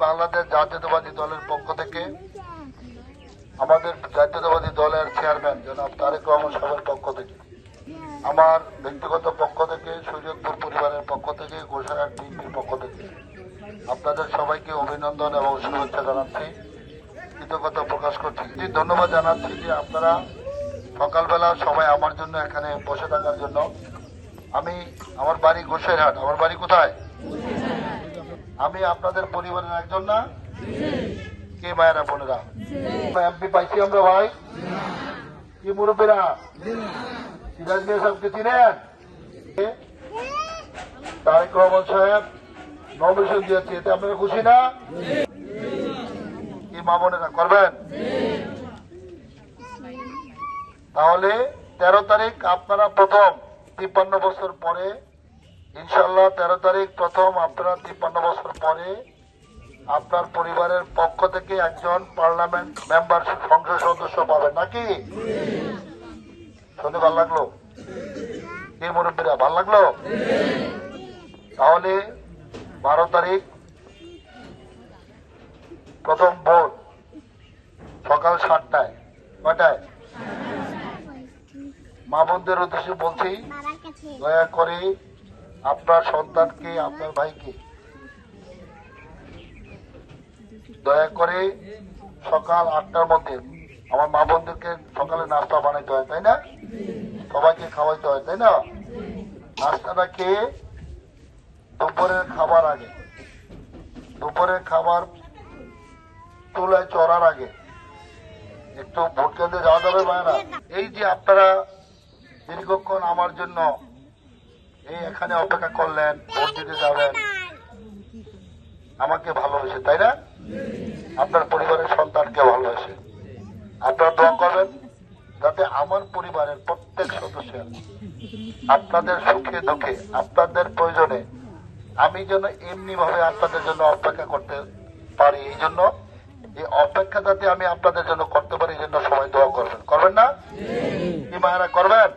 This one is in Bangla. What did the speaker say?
বাংলাদেশ জাতীয়তাবাদী দলের পক্ষ থেকে আমাদের জাতীয়তাবাদী দলের চেয়ারম্যান জনাব তারেক রহমান সাহেবের পক্ষ থেকে, আমার ব্যক্তিগত পক্ষ থেকে, শরীয়তপুর পরিবারের পক্ষ থেকে, গোসাইরহাট বিএনপির পক্ষ থেকে আপনাদের সবাইকে অভিনন্দন এবং শুভেচ্ছা জানাচ্ছি, কৃতজ্ঞতা প্রকাশ করছি। ধন্যবাদ জানাচ্ছি যে আপনারা সকালবেলা সবাই আমার জন্য এখানে বসে থাকার জন্য। আমার বাড়ি গোসাইরহাট। আমার বাড়ি কোথায়? আমি আপনাদের পরিবারের একজন না? কে মায়েরা বোনেরা? এমপি পাইছি আমরা ভাই? কি মুরব্বীরা? সিরাজ মিয়া সাহেবকে চিনেন? তারেক রহমান সাহেব নমিনেশন দিয়েছে, এতে আপনারা খুশি না? কি মা বোনেরা করবেন? তাহলে 13 তারিখ আপনারা প্রথম 53 বছর পরে, ইনশাল্লাহ 13 তারিখ প্রথম আপনারা 53 বছর পরে আপনার পরিবারের পক্ষ থেকে একজন পার্লামেন্ট মেম্বার, সংসদ সদস্য পাবেন নাকি? শুনে ভালো লাগলো? কি মুরব্বীরা ভালো লাগলো? তাহলে 12 তারিখ প্রথম ভোট সকাল 7টায়। কয়টায়? মা বোনদের উদ্দেশ্যে বলছি, দয়া করে আপনার সন্তানকে, আপনার ভাইকে দয়া করে সকাল 8টার মধ্যে, আমার মা বোনদেরকে সকালে নাস্তা বানাইতে হয়, তাই না? সবাইকে খাওয়াইতে হয়, তাই না? নাস্তাটা খেয়ে দুপুরের খাবার তুলায় চড়ার আগে একটু ভোট কেন্দ্রে যাওয়া যাবে মায়েরা? এই যে আপনারা দীর্ঘক্ষণ আমার জন্য এই এখানে অপেক্ষা করলেন, ভোট দিতে যাবেন, আমাকে ভালোবেসে, তাই না? আপনার পরিবারের সন্তানকে ভালোবেসে আপনারা দোয়া করবেন যাতে আমার পরিবারের প্রত্যেক সদস্যের আপনাদের সুখে দুঃখে, আপনাদের প্রয়োজনে আমি যেন এমনি ভাবে আপনাদের জন্য অপেক্ষা করতে পারি। এই জন্য এই অপেক্ষা যাতে আমি আপনাদের জন্য করতে পারি, এই জন্য সবাই দোয়া করবেন। করবেন না? কি মায়েরা করবেন?